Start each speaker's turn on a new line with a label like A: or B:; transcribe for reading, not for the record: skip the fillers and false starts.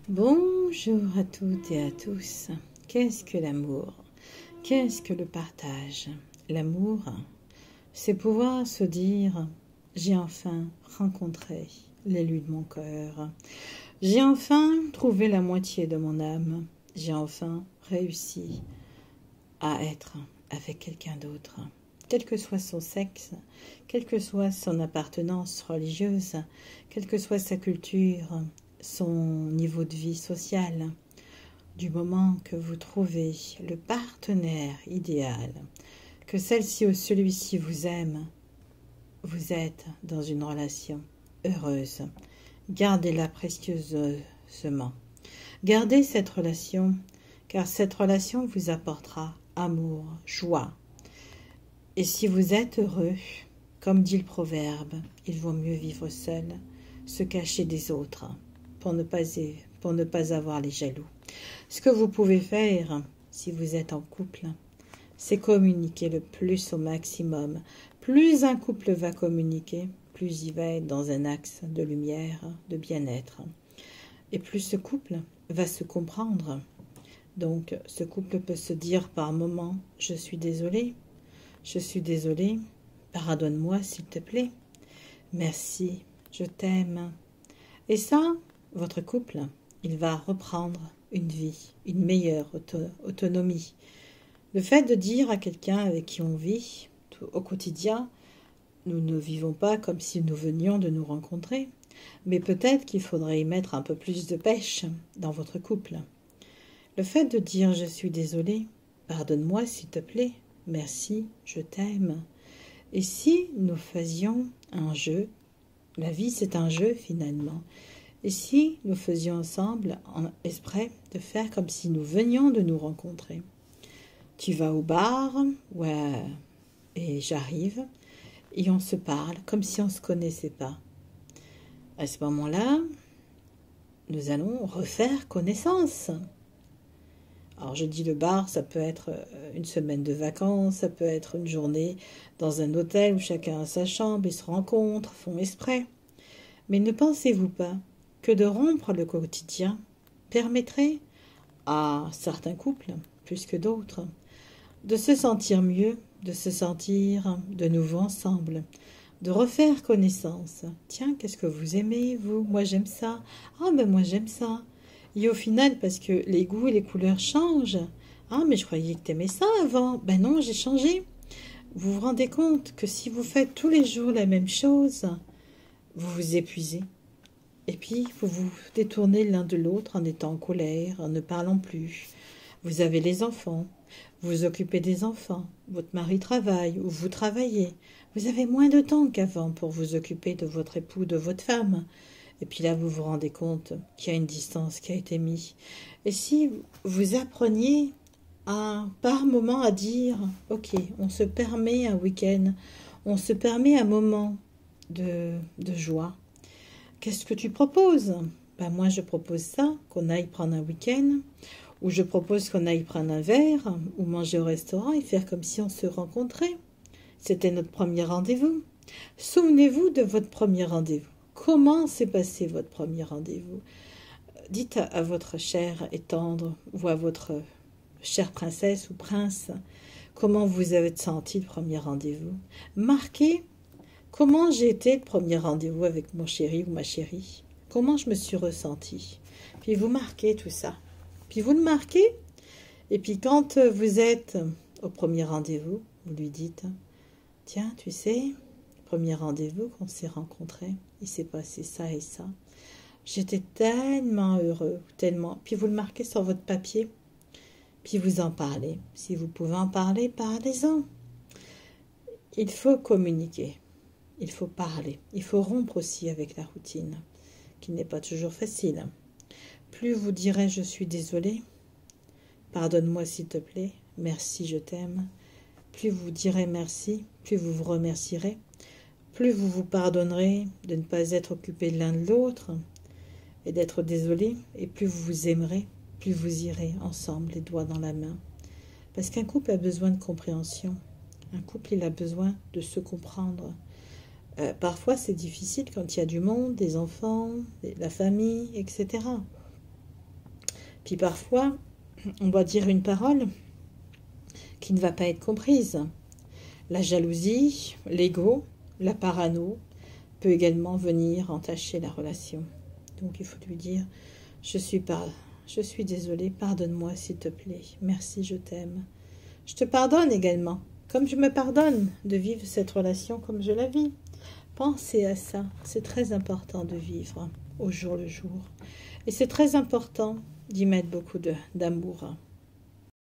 A: Bonjour à toutes et à tous. Qu'est-ce que l'amour? Qu'est-ce que le partage? L'amour, c'est pouvoir se dire « J'ai enfin rencontré l'élu de mon cœur. J'ai enfin trouvé la moitié de mon âme. J'ai enfin réussi à être avec quelqu'un d'autre. » Quel que soit son sexe, quelle que soit son appartenance religieuse, quelle que soit sa culture, son niveau de vie social, du moment que vous trouvez le partenaire idéal, que celle-ci ou celui-ci vous aime, vous êtes dans une relation heureuse. Gardez-la précieusement. Gardez cette relation, car cette relation vous apportera amour, joie. Et si vous êtes heureux, comme dit le proverbe, il vaut mieux vivre seul, se cacher des autres, pour ne pas avoir les jaloux. Ce que vous pouvez faire, si vous êtes en couple, c'est communiquer le plus au maximum. Plus un couple va communiquer, plus il va être dans un axe de lumière, de bien-être. Et plus ce couple va se comprendre. Donc, ce couple peut se dire par moments, je suis désolé, pardonne-moi s'il te plaît, merci, je t'aime. Et ça, votre couple, il va reprendre une vie, une meilleure autonomie. Le fait de dire à quelqu'un avec qui on vit au quotidien, nous ne vivons pas comme si nous venions de nous rencontrer, mais peut-être qu'il faudrait y mettre un peu plus de pêche dans votre couple. Le fait de dire je suis désolé, pardonne-moi s'il te plaît, merci, je t'aime. Et si nous faisions un jeu, la vie c'est un jeu finalement, et si nous faisions ensemble exprès de faire comme si nous venions de nous rencontrer. Tu vas au bar, ouais, et j'arrive, et on se parle comme si on ne se connaissait pas. À ce moment-là, nous allons refaire connaissance. Alors je dis le bar, ça peut être une semaine de vacances, ça peut être une journée dans un hôtel où chacun a sa chambre, ils se rencontrent, font exprès. Mais ne pensez-vous pas que de rompre le quotidien permettrait à certains couples, plus que d'autres, de se sentir mieux, de se sentir de nouveau ensemble, de refaire connaissance. Tiens, qu'est-ce que vous aimez, vous? Moi j'aime ça. Ah ben moi j'aime ça. Et au final, parce que les goûts et les couleurs changent. Ah, mais je croyais que tu aimais ça avant. Ben non, j'ai changé. Vous vous rendez compte que si vous faites tous les jours la même chose, vous vous épuisez. Et puis, vous vous détournez l'un de l'autre en étant en colère, en ne parlant plus. Vous avez les enfants, vous vous occupez des enfants, votre mari travaille ou vous travaillez. Vous avez moins de temps qu'avant pour vous occuper de votre époux, de votre femme. Et puis là, vous vous rendez compte qu'il y a une distance qui a été mise. Et si vous appreniez par moment à dire, ok, on se permet un week-end, on se permet un moment de joie. Qu'est-ce que tu proposes? Ben moi, je propose ça, qu'on aille prendre un week-end, ou je propose qu'on aille prendre un verre, ou manger au restaurant et faire comme si on se rencontrait. C'était notre premier rendez-vous. Souvenez-vous de votre premier rendez-vous. Comment s'est passé votre premier rendez-vous? Dites à votre chère et tendre, ou à votre chère princesse ou prince, comment vous avez senti le premier rendez-vous. Marquez comment j'ai été le premier rendez-vous avec mon chéri ou ma chérie. Comment je me suis ressentie. Puis vous marquez tout ça. Puis vous le marquez. Et puis quand vous êtes au premier rendez-vous, vous lui dites, tiens, tu sais, premier rendez-vous qu'on s'est rencontrés, il s'est passé ça et ça. J'étais tellement heureux, tellement. Puis vous le marquez sur votre papier. Puis vous en parlez. Si vous pouvez en parler, parlez-en. Il faut communiquer. Il faut parler. Il faut rompre aussi avec la routine, qui n'est pas toujours facile. Plus vous direz « je suis désolé »,« pardonne-moi s'il te plaît »,« merci, je t'aime », plus vous direz merci, plus vous vous remercierez, plus vous vous pardonnerez de ne pas être occupé l'un de l'autre et d'être désolé, et plus vous vous aimerez, plus vous irez ensemble les doigts dans la main. Parce qu'un couple a besoin de compréhension. Un couple, il a besoin de se comprendre. Parfois, c'est difficile quand il y a du monde, des enfants, la famille, etc. Puis parfois, on doit dire une parole qui ne va pas être comprise. La jalousie, l'ego, la parano peut également venir entacher la relation. Donc il faut lui dire, je suis désolée, pardonne-moi s'il te plaît, merci, je t'aime. Je te pardonne également, comme je me pardonne de vivre cette relation comme je la vis. Pensez à ça, c'est très important de vivre au jour le jour. Et c'est très important d'y mettre beaucoup d'amour.